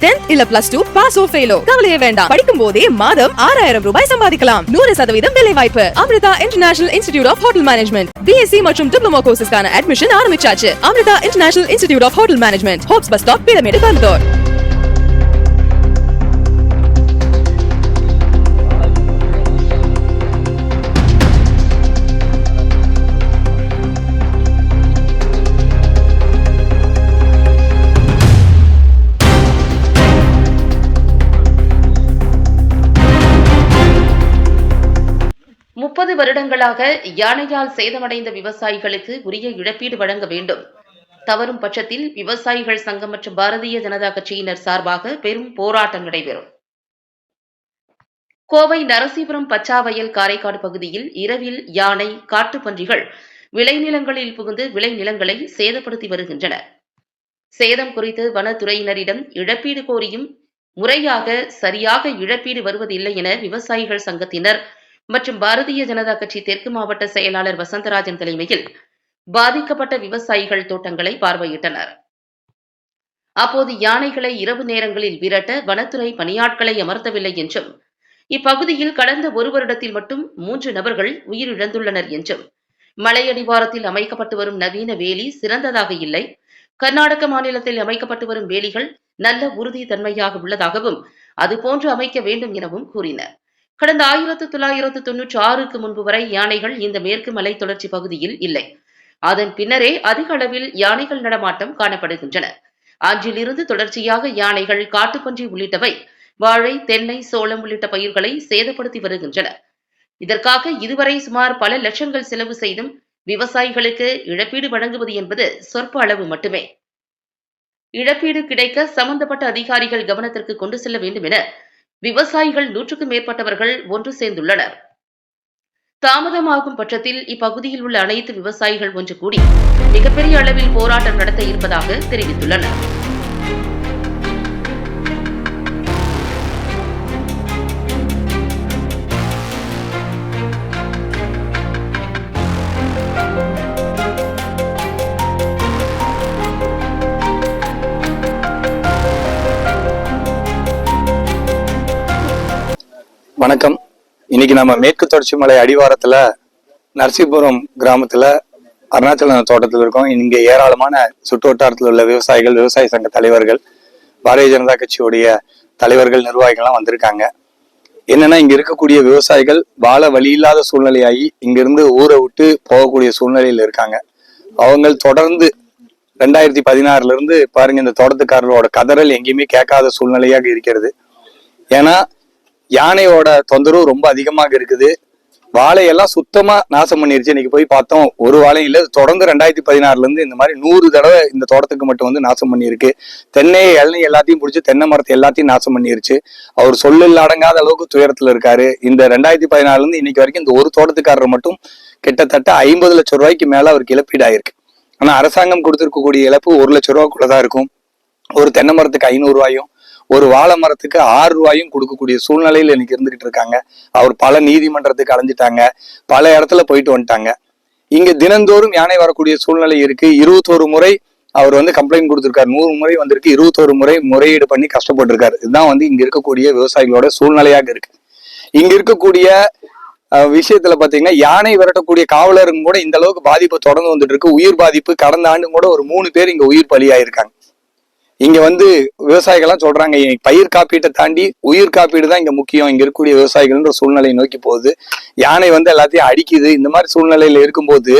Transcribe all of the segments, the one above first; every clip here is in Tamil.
10th இல்ல +2 பாஸோ ஃபெயிலோ கவலையே வேண்டாம். படிக்கும் போதே மாதம் 6000 ரூபாய் சம்பாதிக்கலாம். 100% வேலை வாய்ப்பு. Amrita international institute of hotel management BSc மற்றும் டிப்ளமோ கோர்சஸ்க்கான அட்மிஷன் ஆரம்பிச்சாச்சு. Amrita international institute of hotel management, Hopes bus stop, Peelamedu, Coimbatore. வருடங்களாக யானையால் சேதமடைந்த விவசாயிகளுக்கு உரிய இழப்பீடு வழங்க வேண்டும். தவறும் பட்சத்தில் விவசாயிகள் சங்கம் மற்றும் பாரதிய ஜனதா கட்சியினர் சார்பாக பெரும் போராட்டம் நடைபெறும். கோவை நரசீபுரம் பச்சாவயல் காரைக்காடு பகுதியில் இரவில் யானை, காட்டுப்பன்றிகள் விளைநிலங்களில் புகுந்து விளைநிலங்களை சேதப்படுத்தி வருகின்றன. சேதம் குறித்து வனத்துறையினரிடம் இழப்பீடு கோரியும் முறையாக சரியாக இழப்பீடு வருவதில்லை என விவசாயிகள் சங்கத்தினர் மற்றும் பாரதிய ஜனதா கட்சி தெற்கு மாவட்ட செயலாளர் வசந்தராஜன் தலைமையில் பாதிக்கப்பட்ட விவசாயிகள் தோட்டங்களை பார்வையிட்டனர். அப்போது யானைகளை இரவு நேரங்களில் விரட்ட வனத்துறை பணியாட்களை அமர்த்தவில்லை என்றும், இப்பகுதியில் கடந்த ஒரு வருடத்தில் மட்டும் 3 நபர்கள் உயிரிழந்துள்ளனர் என்றும், மலையடிவாரத்தில் அமைக்கப்பட்டு வரும் நவீன வேலி சிறந்ததாக இல்லை, கர்நாடக மாநிலத்தில் அமைக்கப்பட்டு வரும் வேலிகள் நல்ல உறுதி தன்மையாக உள்ளதாகவும் அதுபோன்று அமைக்க வேண்டும் எனவும் கூறினர். கடந்த 1996க்கு முன்பு வரை யானைகள் இந்த மேற்கு மலை தொடர்ச்சி பகுதியில் இல்லை. அதன் பின்னரே அதிக அளவில் யானைகள் நடமாட்டம் காணப்படுகின்றன. அன்றிலிருந்து தொடர்ச்சியாக யானைகள், காட்டுப்பன்றி உள்ளிட்டவை வாழை, தென்னை, சோளம் உள்ளிட்ட பயிர்களை சேதப்படுத்தி வருகின்றன. இதற்காக இதுவரை சுமார் பல லட்சங்கள் செலவு செய்தும் விவசாயிகளுக்கு இழப்பீடு வழங்குவது என்பது சொற்ப அளவு மட்டுமே. இழப்பீடு கிடைக்க சம்பந்தப்பட்ட அதிகாரிகள் கவனத்திற்கு கொண்டு செல்ல வேண்டும் என விவசாயிகள் 100க்கும் மேற்பட்டவர்கள் ஒன்று சேர்ந்துள்ளனர். தாமதமாகும் பட்சத்தில் இப்பகுதியில் உள்ள அனைத்து விவசாயிகள் ஒன்று கூடி மிகப்பெரிய அளவில் போராட்டம் நடத்த இருப்பதாக தெரிவித்துள்ளனர். வணக்கம். இன்னைக்கு நம்ம மேற்கு தொடர்ச்சி மலை அடிவாரத்துல நரசீபுரம் கிராமத்துல அருணாச்சல தோட்டத்தில் இருக்கோம். இங்க ஏராளமான சுற்று வட்டாரத்தில் உள்ள விவசாயிகள், விவசாய சங்க தலைவர்கள், பாரதிய ஜனதா கட்சியுடைய தலைவர்கள், நிர்வாகிகள்லாம் வந்திருக்காங்க. என்னன்னா, இங்க இருக்கக்கூடிய விவசாயிகள் வாழ வழி இல்லாத சூழ்நிலையாகி இங்கிருந்து ஊரை விட்டு போகக்கூடிய சூழ்நிலையில இருக்காங்க. அவங்க தொடர்ந்து 2016 இருந்து பாருங்க, இந்த தோட்டத்துக்காரரோட கதறல் எங்கேயுமே கேட்காத சூழ்நிலையாக இருக்கிறது. ஏன்னா யானையோட தொந்தரவு ரொம்ப அதிகமாக இருக்குது. வாழையெல்லாம் சுத்தமா நாசம் பண்ணிருச்சு. இன்னைக்கு போய் பார்த்தோம், ஒரு வாழை இல்லை. தொடர்ந்து 2016 இருந்து இந்த மாதிரி 100 தடவை இந்த தோட்டத்துக்கு மட்டும் வந்து நாசம் பண்ணியிருக்கு. தென்னை, இளநீ எல்லாத்தையும் பிடிச்சி தென்னை மரத்தை எல்லாத்தையும் நாசம் பண்ணிருச்சு. அவர் சொல்லில் அடங்காத அளவுக்கு துயரத்துல இருக்காரு. இந்த 2014 இருந்து இன்னைக்கு வரைக்கும் இந்த ஒரு தோட்டத்துக்காரர் மட்டும் கிட்டத்தட்ட 50 லட்சம் ரூபாய்க்கு மேல அவருக்கு இழப்பீடு ஆயிருக்கு. ஆனா அரசாங்கம் கொடுத்திருக்கக்கூடிய இழப்பு 1 லட்சம் ரூபாய்க்குள்ளதான் இருக்கும். ஒரு தென்னை மரத்துக்கு 500 ரூபாயும், ஒரு வாழை மரத்துக்கு 6 ரூபாயும் கொடுக்கக்கூடிய சூழ்நிலையில இன்னைக்கு இருந்துகிட்டு இருக்காங்க. அவர் பல நீதிமன்றத்துக்கு அலைஞ்சிட்டாங்க, பல இடத்துல போயிட்டு வந்துட்டாங்க. இங்க தினந்தோறும் யானை வரக்கூடிய சூழ்நிலை இருக்கு. 21 முறை அவர் வந்து கம்ப்ளைண்ட் கொடுத்திருக்காரு. 100 முறை வந்திருக்கு. 21 முறை முறையீடு பண்ணி கஷ்டப்பட்டு இருக்காரு. இதுதான் வந்து இங்க இருக்கக்கூடிய விவசாயிகளோட சூழ்நிலையாக இருக்கு. இங்க இருக்கக்கூடிய விஷயத்துல பாத்தீங்கன்னா, யானை விரட்டக்கூடிய காவலருங்க கூட இந்த அளவுக்கு பாதிப்பு தொடர்ந்து வந்துட்டு இருக்கு. உயிர் பாதிப்பு கடந்த ஆண்டு கூட ஒரு 3 பேர் இங்க உயிர் பலியாயிருக்காங்க. இங்க வந்து விவசாயிகள்லாம் சொல்றாங்க, பயிர் காப்பீட்டை தாண்டி உயிர் காப்பீடு தான் இங்க முக்கியம். இங்க இருக்கக்கூடிய விவசாயிகள்ன்ற சூழ்நிலையை நோக்கி போகுது. யானை வந்து எல்லாத்தையும் அடிக்குது. இந்த மாதிரி சூழ்நிலையில இருக்கும்போது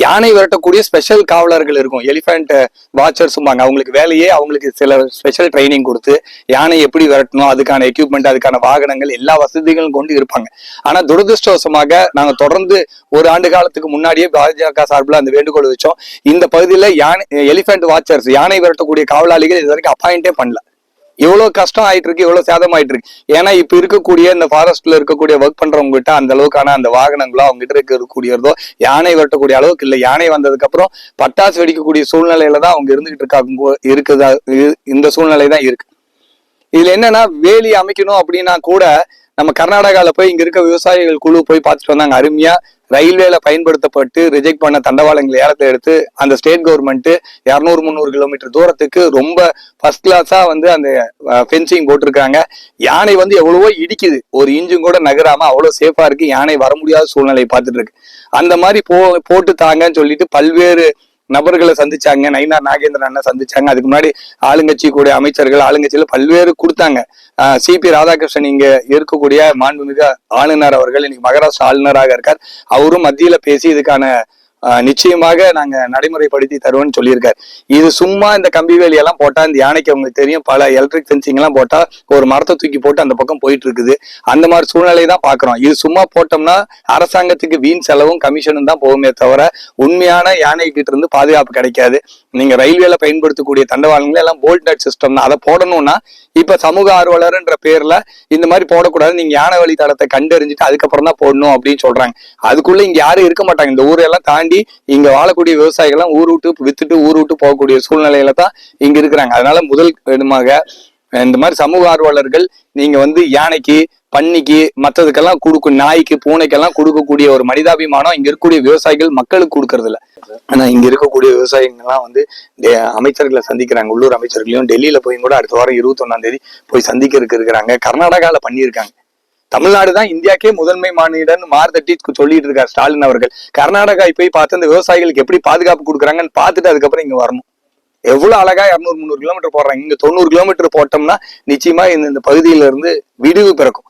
யானை விரட்டக்கூடிய ஸ்பெஷல் காவலர்கள் இருக்கும், எலிஃபென்ட் வாட்சர்ஸ்பாங்க. அவங்களுக்கு வேலையே, அவங்களுக்கு சில ஸ்பெஷல் ட்ரைனிங் கொடுத்து யானை எப்படி விரட்டணும், அதுக்கான எக்யூப்மெண்ட், அதுக்கான வாகனங்கள், எல்லா வசதிகளும் கொண்டு இருப்பாங்க. ஆனா துரதிருஷ்டவசமாக நாங்க தொடர்ந்து ஒரு ஆண்டு காலத்துக்கு முன்னாடியே பாஜக சார்பில் அந்த வேண்டுகோள் வச்சோம். இந்த பகுதியில எலிஃபென்ட் வாட்சர்ஸ், யானை விரட்டக்கூடிய காவலாளிகள் இது வரைக்கும் அப்பாயிண்டே பண்ணல. இவ்வளவு கஷ்டம் ஆயிட்டு இருக்கு, இவ்வளவு சேதம் ஆயிட்டு இருக்கு. ஏன்னா இப்ப இருக்கக்கூடிய இந்த ஃபாரஸ்ட்ல இருக்கக்கூடிய ஒர்க் பண்றவங்க கிட்ட அந்த அளவுக்கான அந்த வாகனங்களோ அவங்க கிட்ட இருக்கக்கூடியதோ யானை வெட்டக்கூடிய அளவுக்கு இல்லை. யானை வந்ததுக்கு அப்புறம் பட்டாசு வெடிக்கக்கூடிய சூழ்நிலையில தான் அவங்க இருந்துகிட்டு இருக்குதா, இந்த சூழ்நிலை தான் இருக்கு. இதுல என்னன்னா, வேலி அமைக்கணும் அப்படின்னா கூட நம்ம கர்நாடகால போய் இங்க இருக்க விவசாயிகள் குழு போய் பார்த்துட்டு வந்தாங்க. அருமையா ரயில்வேல பயன்படுத்தப்பட்டு ரிஜெக்ட் பண்ண தண்டவாளங்கள் ஏலத்தை எடுத்து அந்த ஸ்டேட் கவர்மெண்ட் 200-300 கிலோமீட்டர் தூரத்துக்கு ரொம்ப ஃபர்ஸ்ட் கிளாஸா வந்து அந்த ஃபென்சிங் போட்டிருக்காங்க. யானை வந்து எவ்வளவோ இடிக்குது, ஒரு இன்ஜும் கூட நகராம அவ்வளவு சேஃபா இருக்கு. யானை வர முடியாத சூழ்நிலையை பார்த்துட்டு இருக்கு. அந்த மாதிரி போட்டு தாங்கன்னு சொல்லிட்டு பல்வேறு நபர்களை சந்திச்சாங்க. நயினார் நாகேந்திரன் அண்ணன் சந்திச்சாங்க. அதுக்கு முன்னாடி ஆளுங்கட்சி கூட அமைச்சர்கள் ஆளுங்கட்சியில பல்வேறு கொடுத்தாங்க. சிபி ராதாகிருஷ்ணன் இங்க இருக்கக்கூடிய மாண்புமிகு ஆளுநர் அவர்கள் இன்னைக்கு மகாராஷ்டிரா ஆளுநராக இருக்கார். அவரும் மத்தியில பேசி இதுக்கான நிச்சயமாக நாங்க நடைமுறைப்படுத்தி தருவோம்னு சொல்லியிருக்காரு. இது சும்மா இந்த கம்பி வேலியெல்லாம் போட்டா இந்த யானைக்கு அவங்களுக்கு தெரியும், பல எலக்ட்ரிக் ஃபென்சிங் எல்லாம் போட்டா ஒரு மரத்தை தூக்கி போட்டு அந்த பக்கம் போயிட்டு இருக்குது. அந்த மாதிரி சூழ்நிலையை தான் பாக்குறோம். இது சும்மா போட்டோம்னா அரசாங்கத்துக்கு வீண் செலவும் கமிஷனும் தான் போகுமே தவிர உண்மையான யானை கிட்ட இருந்து பாதுகாப்பு கிடைக்காது. நீங்க ரயில்வேல பயன்படுத்தக்கூடிய தண்டவாளங்கள் எல்லாம் போல்ட் நட் சிஸ்டம் தான். அதை போடணும்னா இப்ப சமூக ஆர்வலர்ன்ற பேர்ல இந்த மாதிரி போடக்கூடாது, நீங்க யானை வழி தடத்தை கண்டறிஞ்சிட்டு அதுக்கப்புறம் தான் போடணும் அப்படின்னு சொல்றாங்க. அதுக்குள்ள இங்க யாரும் இருக்க மாட்டாங்க. இந்த ஊரெல்லாம் தாண்டி இங்க வாழக்கூடிய விவசாயிகள் ஊர் விட்டு வித்துட்டு ஊர் விட்டு போகக்கூடிய சூழ்நிலையில தான் இங்க இருக்கிறாங்க. அதனால முதல் இடமாக இந்த மாதிரி சமூக ஆர்வலர்கள் நீங்க வந்து யானைக்கு, பன்னிக்கு, மற்றதுக்கெல்லாம் கொடுக்கும், நாய்க்கு, பூனைக்கெல்லாம் கொடுக்கக்கூடிய ஒரு மனிதாபிமானம் இங்க இருக்கக்கூடிய விவசாயிகள் மக்களுக்கு கொடுக்கறது இல்ல. ஆனா இங்க இருக்கக்கூடிய விவசாயிகள்லாம் வந்து அமைச்சர்களை சந்திக்கிறாங்க. உள்ளூர் அமைச்சர்களையும் டெல்லியில போய் கூட அடுத்த வாரம் 21ஆம் தேதி போய் சந்திக்கிறதுக்கு இருக்கிறாங்க. கர்நாடகால பண்ணியிருக்காங்க. தமிழ்நாடு தான் இந்தியாக்கே முதன்மை மாநிலம் மார்தட்டி சொல்லிட்டு இருக்காரு ஸ்டாலின் அவர்கள். கர்நாடகா போய் பார்த்து அந்த விவசாயிகளுக்கு எப்படி பாதுகாப்பு கொடுக்குறாங்கன்னு பார்த்துட்டு அதுக்கப்புறம் இங்க வரணும். எவ்வளவு அழகா 200-300 கிலோமீட்டர் போடுறாங்க. இங்க 90 கிலோமீட்டர் போட்டோம்னா நிச்சயமா இந்த பகுதியில இருந்து விடுவு பிறக்கும்.